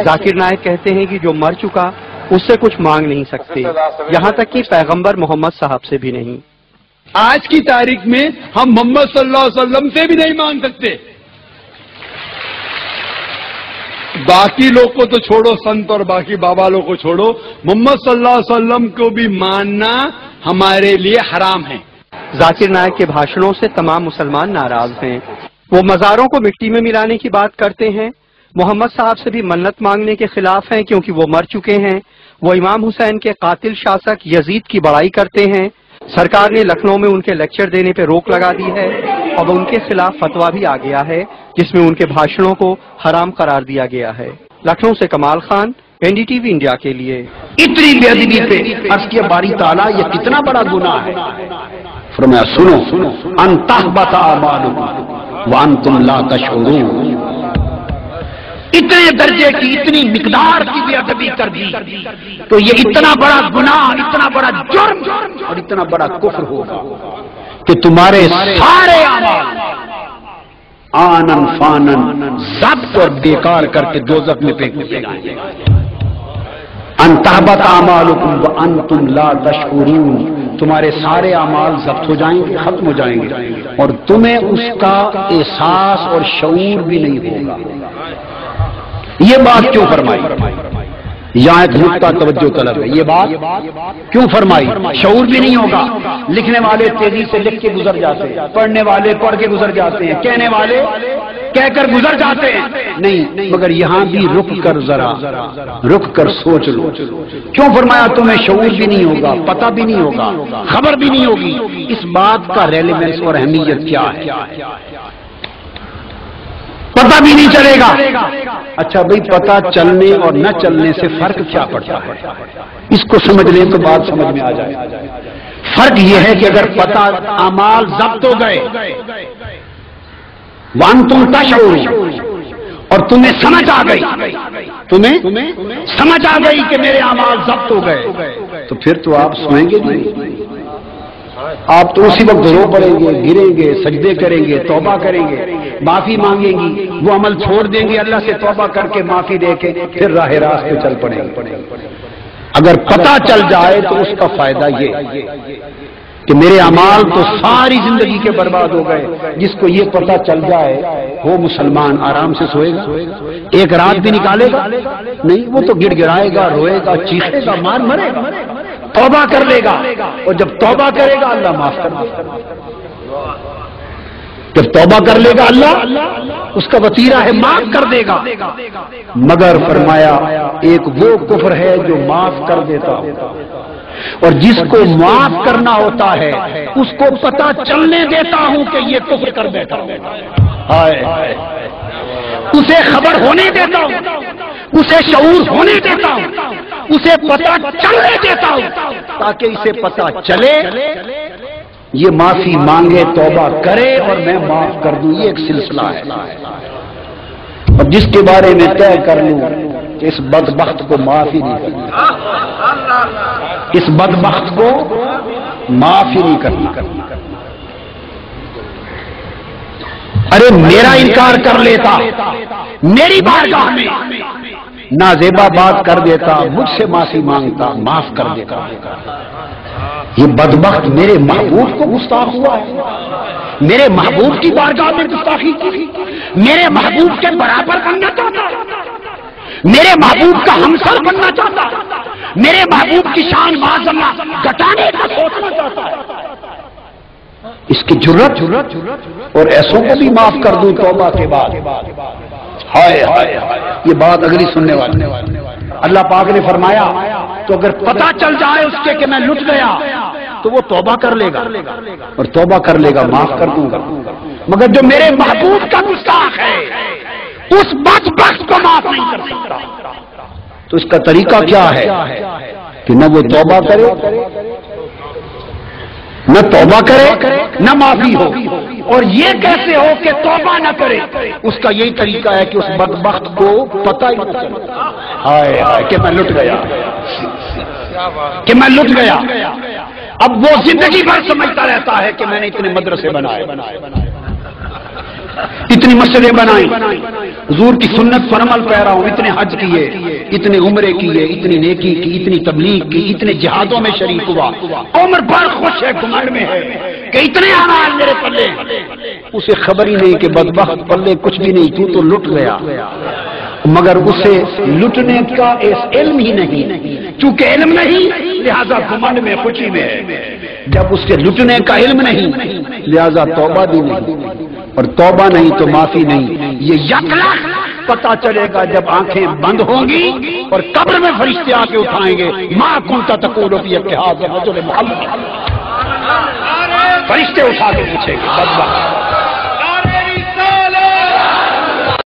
ذاکر نائک کہتے ہیں کہ جو مر چکا اس سے کچھ مانگ نہیں سکتے، یہاں تک کہ پیغمبر محمد صاحب سے بھی نہیں۔ آج کی تاریخ میں ہم محمد صلی اللہ علیہ وسلم سے بھی نہیں مانگ سکتے۔ باقی لوگ کو تو چھوڑو، سنت اور باقی بابا لوگ کو چھوڑو، محمد صلی اللہ علیہ وسلم کو بھی ماننا ہمارے لیے حرام ہے۔ ذاکر نائک کے بھاشنوں سے تمام مسلمان ناراض ہیں۔ وہ مزاروں کو مٹی میں ملانے کی بات کرتے ہیں، محمد صاحب سے بھی منت مانگنے کے خلاف ہیں کیونکہ وہ مر چکے ہیں۔ وہ امام حسین کے قاتل شاسک یزید کی بڑائی کرتے ہیں۔ سرکار نے لکھنؤ میں ان کے لیکچر دینے پہ روک لگا دی ہے اور ان کے خلاف فتویٰ بھی آ گیا ہے جس میں ان کے بھاشنوں کو حرام قرار دیا گیا ہے۔ لکھنؤ سے کمال خان، NDTV انڈیا کے لیے۔ اتنی بے ادبی پہ عرض کیا باری تعالیٰ یہ کتنا بڑا گناہ ہے۔ فرمایا سنو ان تحبط اعمالکم وانتم لا تشعرون، اتنے درجے کی اتنی مقدار کی بے ادبی کر دی تو یہ اتنا بڑا گناہ، اتنا بڑا جرم اور اتنا بڑا کفر ہوگا کہ تمہارے سارے اعمال آنن فانن ضبط اور بیکار کر کے دوزخ میں پھینک دیے جائیں گے۔ ان تحبط اعمالکم وانتم لا تشعرون، تمہارے سارے اعمال ضبط ہو جائیں گے، ختم ہو جائیں گے اور تمہیں اس کا احساس اور شعور بھی نہیں ہوگا۔ یہ بات کیوں فرمائی؟ یہاں ایک نقطہ توجہ طلب ہے۔ یہ بات کیوں فرمائی؟ شعور بھی نہیں ہوگا۔ لکھنے والے تیزی سے لکھ کے گزر جاتے ہیں، پڑھنے والے پڑھ کے گزر جاتے ہیں، کہنے والے کہہ کر گزر جاتے ہیں، نہیں مگر یہاں بھی رک کر ذرا رک کر سوچ لو۔ کیوں فرمایا تمہیں شعور بھی نہیں ہوگا، پتہ بھی نہیں ہوگا، خبر بھی نہیں ہوگی؟ اس بات کا ریلیونس اور اہمیت کیا ہے؟ پتہ بھی نہیں چلے گا۔ اچھا بھئی پتہ چلنے اور نہ چلنے سے فرق کیا پڑتا ہے؟ اس کو سمجھ لیں تو بات سمجھ میں آ جائے۔ فرق یہ ہے کہ اگر پتہ اعمال ضبط ہو گئے وانتم تشعرون اور تمہیں سمجھ آ گئی، تمہیں سمجھ آ گئی کہ میرے اعمال ضبط ہو گئے، تو پھر تو آپ سوئیں گے نہیں، آپ تو اسی وقت رو پڑیں گے، گریں گے، سجدے کریں گے، توبہ کریں گے، معافی مانگیں گی، وہ عمل چھوڑ دیں گے، اللہ سے توبہ کر کے معافی دے کے پھر راہ راست پہ چل پڑیں گے۔ اگر پتہ چل جائے تو اس کا فائدہ یہ کہ میرے اعمال تو ساری زندگی کے برباد ہو گئے۔ جس کو یہ پتہ چل جائے وہ مسلمان آرام سے سوئے گا، ایک رات بھی نکالے گا نہیں، وہ تو گڑ گڑائے گا، روئے گا، چیخے گا، مار مرے گا، توبہ کر لے گا، اور جب توبہ کرے گا اللہ معاف کر دے گا۔ جب توبہ کر لے گا اللہ اس کا وطیرہ ہے معاف کر دے گا۔ مگر فرمایا ایک وہ کفر ہے جو معاف کر دیتا ہو، اور جس کو معاف کرنا ہوتا ہے اس کو پتہ چلنے دیتا ہوں کہ یہ کفر کر بیٹھا، اسے خبر ہونے دیتا ہوں، اسے شعور ہونے دیتا ہوں، اسے پتہ چلنے دیتا ہوں تاکہ اسے پتہ چلے، یہ معافی مانگے، توبہ کرے اور میں معاف کر دوں۔ یہ ایک سلسلہ ہے، اور جس کے بارے میں طے کر لوں کہ اس بدبخت کو معاف ہی نہیں کرنا، اس بدبخت کو معاف ہی نہیں کرنا۔ ارے میرا انکار کر لیتا، میری بارگاہ میں نازیبا بات کر دیتا، مجھ سے معافی مانگتا، معاف کر دیتا، یہ بدبخت میرے محبوب کو گستاخ ہوا ہے، میرے محبوب کی بارگاہ میں گستاخی کی، میرے محبوب کے برابر بننا چاہتا، میرے محبوب کا ہمسر بننا چاہتا، میرے محبوب کی شان معاذ اللہ گھٹانے کا سوچنا چاہتا ہے۔ اس کی جرت اور ایسوں کو بھی معاف کر دوں توبہ کے بعد، ہائے ہائے یہ بات اگلی سننے والی۔ اللہ پاک نے فرمایا تو اگر پتہ چل جائے اس کے کہ میں لٹ گیا تو وہ توبہ کر لے گا، اور توبہ کر لے گا معاف کر دوں گا، مگر جو میرے محبوب کا گستاخ ہے اس بدبخت کو معاف نہیں کر سکتا۔ تو اس کا طریقہ کیا ہے کہ نہ وہ توبہ کرے، نہ توبہ کرے، نہ معافی ہو، اور یہ کیسے ہو کہ توبہ نہ کرے؟ اس کا یہی طریقہ ہے کہ اس بدبخت کو پتہ ہی نہ چلے ہائے ہائے کہ میں لٹ گیا، کہ میں لٹ گیا۔ اب وہ زندگی بھر سمجھتا رہتا ہے کہ میں نے اتنے مدرسے بنائے، اتنی مسجدیں بنائی، حضور کی سنت پر عمل پیرا ہوں، اتنے حج کیے، اتنے عمرے کیے، اتنی نیکی کی، اتنی تبلیغ کی، اتنے جہادوں میں شریک ہوا، عمر بھر خوش ہے، گھمنڈ میں ہے کہ اتنے اعمال میرے پلے، اسے خبر ہی نہیں کہ بدبخت پلے کچھ بھی نہیں، تو لٹ گیا، مگر اسے لٹنے کا علم ہی نہیں، چونکہ علم نہیں لہذا گھمنڈ میں خوشی میں ہے، جب اس کے لٹنے کا علم نہیں لہذا توبہ بھی نہیں، اور توبہ نہیں تو معافی نہیں، یہ یک لاکھ پتا چلے گا جب آنکھیں بند ہوں گی اور قبر میں فرشتے آ کے اٹھائیں گے، ما کنت تقول فی اتحاد رجل محمد، فرشتے اٹھا کے پوچھیں گے بدبخت